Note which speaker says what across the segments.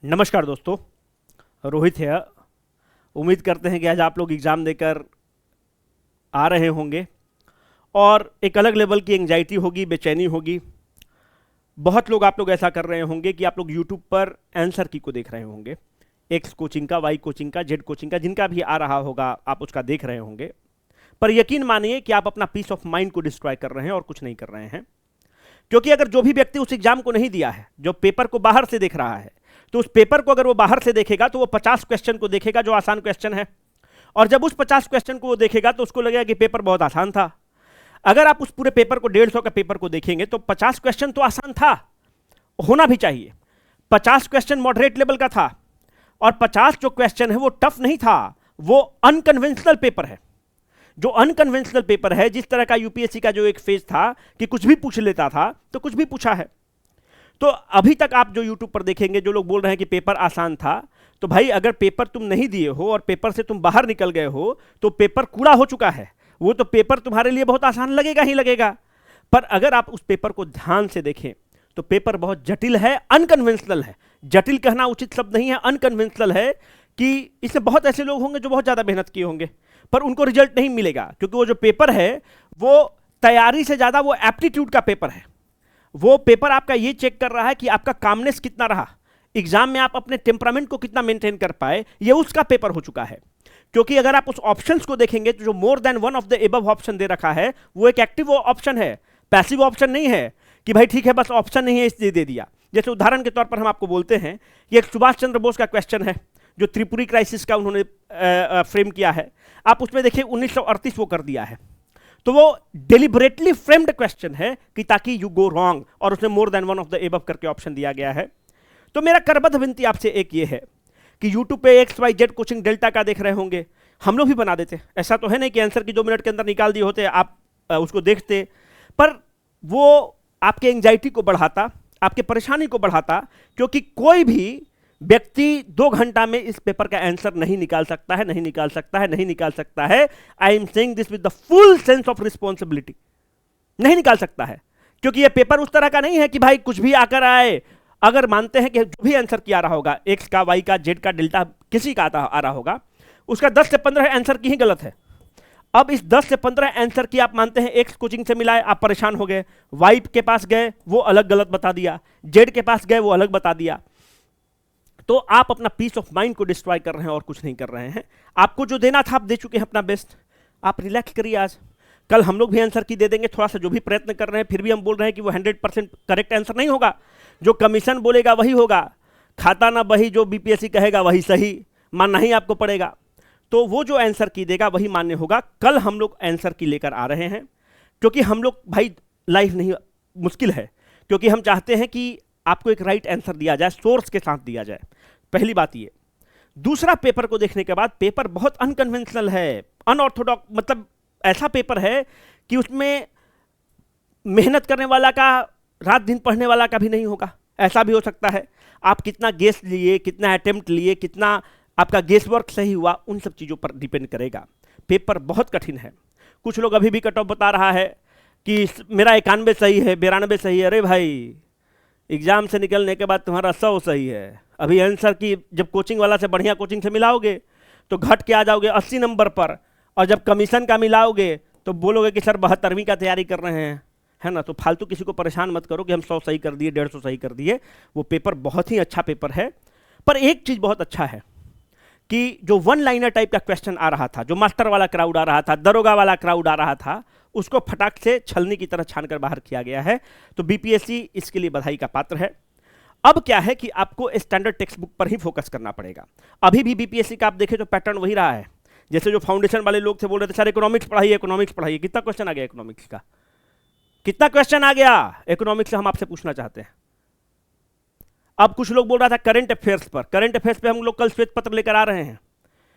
Speaker 1: नमस्कार दोस्तों, रोहित है। उम्मीद करते हैं कि आज आप लोग एग्ज़ाम देकर आ रहे होंगे और एक अलग लेवल की एंग्जाइटी होगी, बेचैनी होगी। बहुत लोग आप लोग ऐसा कर रहे होंगे कि आप लोग यूट्यूब पर आंसर की को देख रहे होंगे, एक्स कोचिंग का, वाई कोचिंग का, जेड कोचिंग का, जिनका भी आ रहा होगा आप उसका देख रहे होंगे। पर यकीन मानिए कि आप अपना पीस ऑफ माइंड को डिस्ट्रॉय कर रहे हैं और कुछ नहीं कर रहे हैं। क्योंकि अगर जो भी व्यक्ति उस एग्जाम को नहीं दिया है, जो पेपर को बाहर से देख रहा है, तो उस पेपर को अगर वो बाहर से देखेगा तो वो 50 क्वेश्चन को देखेगा जो आसान क्वेश्चन है। और जब उस 50 क्वेश्चन को वो देखेगा तो उसको लगेगा कि पेपर बहुत आसान था। अगर आप उस पूरे पेपर को 150 का पेपर को देखेंगे तो 50 क्वेश्चन तो आसान था, होना भी चाहिए। 50 क्वेश्चन मॉडरेट लेवल का था और 50 जो क्वेश्चन है वो टफ नहीं था, वो अनकन्वेंशनल पेपर है। जो अनकन्वेंशनल पेपर है, जिस तरह का यूपीएससी का जो एक फेज था कि कुछ भी पूछ लेता था, तो कुछ भी पूछा है। तो अभी तक आप जो यूट्यूब पर देखेंगे, जो लोग बोल रहे हैं कि पेपर आसान था, तो भाई अगर पेपर तुम नहीं दिए हो और पेपर से तुम बाहर निकल गए हो तो पेपर कूड़ा हो चुका है। वो तो पेपर तुम्हारे लिए बहुत आसान लगेगा ही लगेगा। पर अगर आप उस पेपर को ध्यान से देखें तो पेपर बहुत जटिल है, अनकन्वेंशनल है। जटिल कहना उचित शब्द नहीं है, अनकन्वेंशनल है। कि इसमें बहुत ऐसे लोग होंगे जो बहुत ज़्यादा मेहनत किए होंगे पर उनको रिजल्ट नहीं मिलेगा, क्योंकि वो जो पेपर है वो तैयारी से ज़्यादा वो एप्टीट्यूड का पेपर है। वो पेपर आपका ये चेक कर रहा है कि आपका कामनेस कितना रहा, एग्जाम में आप अपने टेम्परामेंट को कितना मेंटेन कर पाए, ये उसका पेपर हो चुका है। क्योंकि अगर आप उस ऑप्शंस को देखेंगे तो जो more than one of the above option दे रखा है वो एक एक्टिव ऑप्शन है, पैसिव ऑप्शन नहीं है कि भाई ठीक है बस ऑप्शन नहीं है इसलिए दे दिया। जैसे उदाहरण के तौर पर हम आपको बोलते हैं, ये एक सुभाष चंद्र बोस का क्वेश्चन है जो त्रिपुरी क्राइसिस का उन्होंने फ्रेम किया है। आप उसमें देखिए 1938 वो कर दिया है। तो वो डेलिबरेटली फ्रेम्ड क्वेश्चन है कि ताकि यू गो रॉन्ग, और उसमें मोर than one of the above करके ऑप्शन दिया गया है। तो मेरा करबद्ध विनती आपसे एक ये है कि यूट्यूब पे x y z coaching delta का देख रहे होंगे, हम लोग भी बना देते। ऐसा तो है नहीं कि आंसर की 2 मिनट के अंदर निकाल दिए होते, आप उसको देखते। पर वो आपके एंजाइटी को बढ़ाता, आपके परेशानी को बढ़ाता। क्योंकि कोई भी व्यक्ति 2 घंटा में इस पेपर का आंसर नहीं निकाल सकता है, नहीं निकाल सकता है, नहीं निकाल सकता है। I am saying this with the full sense of responsibility. नहीं निकाल सकता है, क्योंकि यह पेपर उस तरह का नहीं है कि भाई कुछ भी आकर आए। अगर मानते हैं कि जो भी आंसर किया रहा होगा, एक्स का, वाई का, जेड का, डेल्टा, किसी का आ रहा होगा, उसका 10 से 15 आंसर की ही गलत है। अब इस 10 से 15 आंसर की आप मानते हैं एक्स कोचिंग से मिलाए, आप परेशान हो गए। वाई के पास गए, वो अलग गलत बता दिया। जेड के पास गए, वो अलग बता दिया। तो आप अपना पीस ऑफ माइंड को डिस्ट्रॉय कर रहे हैं और कुछ नहीं कर रहे हैं। आपको जो देना था आप दे चुके हैं अपना बेस्ट। आप रिलैक्स करिए। आज कल हम लोग भी आंसर की दे देंगे। थोड़ा सा जो भी प्रयत्न कर रहे हैं, फिर भी हम बोल रहे हैं कि वो 100% करेक्ट आंसर नहीं होगा। जो कमीशन बोलेगा वही होगा, खाता ना बही, जो बीपीएससी कहेगा वही सही, मानना ही आपको पड़ेगा। तो वो जो आंसर की देगा वही मान्य होगा। कल हम लोग आंसर की लेकर आ रहे हैं, क्योंकि हम लोग भाई लाइफ नहीं मुश्किल है, क्योंकि हम चाहते हैं कि आपको एक राइट आंसर दिया जाए, सोर्स के साथ दिया जाए। पहली बात ये। दूसरा, पेपर को देखने के बाद पेपर बहुत अनकन्वेंशनल है, अनऑर्थोडॉक्स। मतलब ऐसा पेपर है कि उसमें मेहनत करने वाला का, रात दिन पढ़ने वाला का भी नहीं होगा। ऐसा भी हो सकता है आप कितना गेस लिए, कितना अटेम्प्ट लिए, कितना आपका गेस वर्क सही हुआ, उन सब चीज़ों पर डिपेंड करेगा। पेपर बहुत कठिन है। कुछ लोग अभी भी कट ऑफ बता रहा है कि मेरा 91 सही है, 92 सही है। अरे भाई, एग्जाम से निकलने के बाद तुम्हारा 100 सही है। अभी आंसर की जब कोचिंग वाला से, बढ़िया कोचिंग से मिलाओगे तो घट के आ जाओगे 80 नंबर पर। और जब कमीशन का मिलाओगे तो बोलोगे कि सर 72वीं का तैयारी कर रहे हैं, है ना। तो फालतू किसी को परेशान मत करो कि हम 100 सही कर दिए, 150 सही कर दिए। वो पेपर बहुत ही अच्छा पेपर है। पर एक चीज़ बहुत अच्छा है कि जो वन लाइनर टाइप का क्वेश्चन आ रहा था, जो मास्टर वाला क्राउड आ रहा था, दरोगा वाला क्राउड आ रहा था, उसको फटाक से छलनी की तरह छानकर बाहर किया गया है। तो बीपीएससी इसके लिए बधाई का पात्र है। अब क्या है कि आपको स्टैंडर्ड टेक्स्ट बुक पर ही फोकस करना पड़ेगा। अभी भी बीपीएससी का आप देखें तो पैटर्न वही रहा है। जैसे जो फाउंडेशन वाले लोग थे बोल रहे थे सर इकोनॉमिक्स पढ़ाइए, इकोनॉमिक्स पढ़ाइए। कितना क्वेश्चन आ गया इकोनॉमिक्स का? कितना क्वेश्चन आ गया इकोनॉमिक्स से, हम आपसे पूछना चाहते हैं। अब कुछ लोग बोल रहा था करंट अफेयर्स पर। करंट अफेयर्स पे हम लोग कल श्वेत पत्र लेकर आ रहे हैं,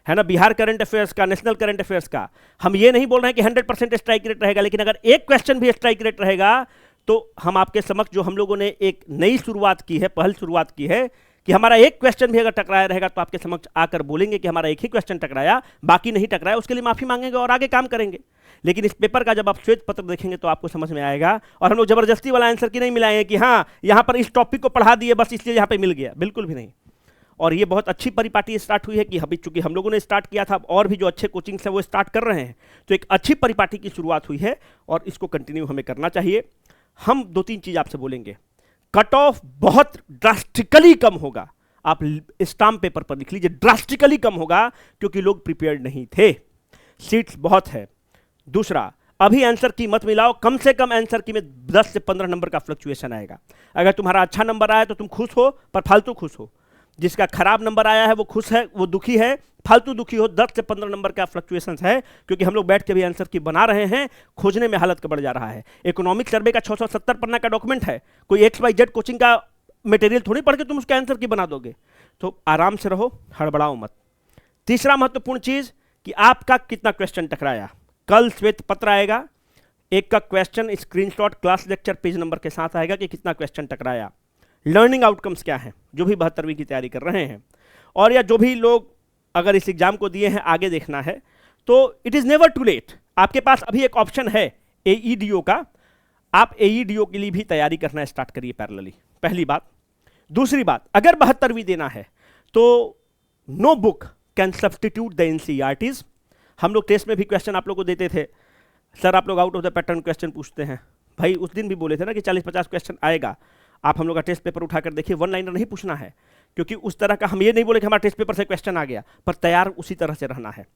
Speaker 1: है ना। बिहार करंट अफेयर्स का, नेशनल करंट अफेयर्स का। हम ये नहीं बोल रहे हैं कि 100% स्ट्राइक रेट रहेगा, लेकिन अगर एक क्वेश्चन भी स्ट्राइक रेट रहेगा तो हम आपके समक्ष, जो हम लोगों ने एक नई शुरुआत की है, पहल शुरुआत की है, कि हमारा एक क्वेश्चन भी अगर टकराया रहेगा तो आपके समक्ष आकर बोलेंगे कि हमारा एक ही क्वेश्चन टकराया, बाकी नहीं टकराया। उसके लिए माफी मांगेंगे और आगे काम करेंगे। लेकिन इस पेपर का जब आप श्वेत पत्र देखेंगे तो आपको समझ में आएगा। और हम लोग जबरदस्ती वाला आंसर की नहीं मिलाए हैं कि हाँ यहाँ पर इस टॉपिक को पढ़ा दिए बस इसलिए यहाँ पे मिल गया, बिल्कुल भी नहीं। और ये बहुत अच्छी परिपाटी स्टार्ट हुई है कि अभी चूंकि हम लोगों ने स्टार्ट किया था, और भी जो अच्छे कोचिंग्स हैं वो स्टार्ट कर रहे हैं, तो एक अच्छी परिपाटी की शुरुआत हुई है और इसको कंटिन्यू हमें करना चाहिए। हम 2-3 चीज आपसे बोलेंगे। कट ऑफ बहुत ड्रास्टिकली कम होगा, आप स्टाम्प पेपर पर लिख लीजिए, ड्रास्टिकली कम होगा क्योंकि लोग प्रिपेयर्ड नहीं थे, सीट्स बहुत है। दूसरा, अभी आंसर की मत मिलाओ, कम से कम आंसर की में 10 से 15 नंबर का फ्लक्चुएशन आएगा। अगर तुम्हारा अच्छा नंबर आया तो तुम खुश हो, पर फालतू खुश हो। जिसका खराब नंबर आया है वो खुश है, वो दुखी है, फालतू दुखी हो। 10 से 15 नंबर का फ्लक्चुएशन है, क्योंकि हम लोग बैठ के भी आंसर की बना रहे हैं, खोजने में हालत का बढ़ जा रहा है। इकोनॉमिक सर्वे का 670 पन्ना का डॉक्यूमेंट है, कोई XYZ कोचिंग का मटेरियल थोड़ी पढ़ के तुम उसके आंसर की बना दोगे। तो आराम से रहो, हड़बड़ाओ मत। तीसरा महत्वपूर्ण चीज कि आपका कितना क्वेश्चन टकराया। कल श्वेत पत्र आएगा, एक का question screenshot class lecture page number के साथ आएगा कि कितना क्वेश्चन टकराया, लर्निंग आउटकम्स क्या हैं जो भी 72वीं की तैयारी कर रहे हैं, और या जो भी लोग अगर इस एग्जाम को दिए हैं आगे देखना है, तो it is never too late. आपके पास अभी एक ऑप्शन है AEDO का, आप AEDO के लिए भी तैयारी करना स्टार्ट करिए पैरेलली, पहली बात। दूसरी बात, अगर 72वीं देना है तो no book can substitute the NCERTs। हम लोग टेस्ट में भी क्वेश्चन आप लोग को देते थे, सर आप लोग out of the pattern question पूछते हैं। भाई उस दिन भी बोले थे ना कि 40-50 क्वेश्चन आएगा, आप हम लोग का टेस्ट पेपर उठाकर देखिए, वन लाइनर नहीं पूछना है, क्योंकि उस तरह का हम ये नहीं बोले कि हमारा टेस्ट पेपर से क्वेश्चन आ गया, पर तैयार उसी तरह से रहना है,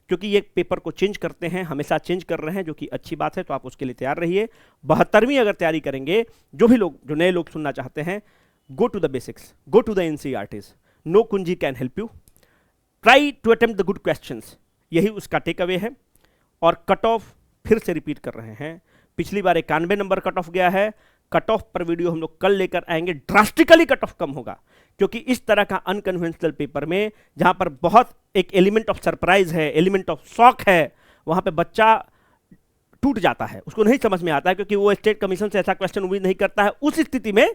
Speaker 1: क्योंकि ये पेपर को चेंज करते हैं, हमेशा चेंज कर रहे हैं, जो कि अच्छी बात है, तो आप उसके लिए तैयार रहिए। 72वीं अगर तैयारी करेंगे, जो भी लोग, जो नए लोग सुनना चाहते हैं, go to the basics, go to the NCERTs, no कुंजी can help you, try to attempt the good questions, यही उसका टेक अवे है। और कट ऑफ फिर से रिपीट कर रहे हैं, पिछली बार 91 नंबर कट ऑफ गया है, कट ऑफ पर वीडियो हम लोग कल लेकर आएंगे, ड्रास्टिकली कट ऑफ कम होगा, क्योंकि इस तरह का अनकन्वेंशनल पेपर में जहां पर बहुत एक एलिमेंट ऑफ सरप्राइज है, एलिमेंट ऑफ शॉक है, वहां पे बच्चा टूट जाता है, उसको नहीं समझ में आता है, क्योंकि वो स्टेट कमीशन से ऐसा क्वेश्चन उम्मीद नहीं करता है। उस स्थिति में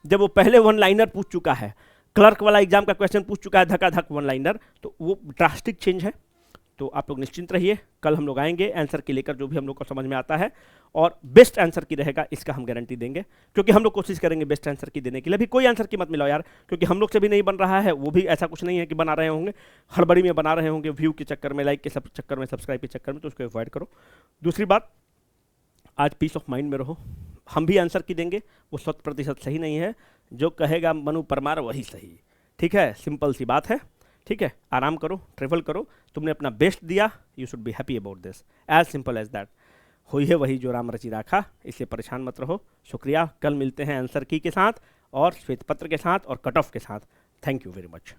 Speaker 1: जब वो पहले वन लाइनर पूछ चुका है, क्लर्क वाला एग्जाम का क्वेश्चन पूछ चुका है धकाधक वन लाइनर, तो वो ड्रास्टिक चेंज है। तो आप लोग निश्चिंत रहिए, कल हम लोग आएंगे आंसर की लेकर, जो भी हम लोग को समझ में आता है, और बेस्ट आंसर की रहेगा इसका हम गारंटी देंगे, क्योंकि हम लोग कोशिश करेंगे बेस्ट आंसर की देने के लिए। अभी कोई आंसर की मत मिलाओ यार, क्योंकि हम लोग से भी नहीं बन रहा है, वो भी ऐसा कुछ नहीं है कि बना रहे होंगे, हड़बड़ी में बना रहे होंगे, व्यू के चक्कर में, लाइक के सब चक्कर में, सब्सक्राइब के चक्कर में, तो उसको अवॉइड करो। दूसरी बात, आज पीस ऑफ माइंड में रहो, हम भी आंसर की देंगे, वो 100% सही नहीं है, जो कहेगा मनु परमार वही सही, ठीक है, सिंपल सी बात है, ठीक है। आराम करो, ट्रेवल करो, तुमने अपना बेस्ट दिया, you should be happy about this, as simple as that. हुई है वही जो राम रचि राखा, इससे परेशान मत रहो। शुक्रिया, कल मिलते हैं आंसर की के साथ और श्वेत पत्र के साथ और कट ऑफ के साथ। Thank you very much.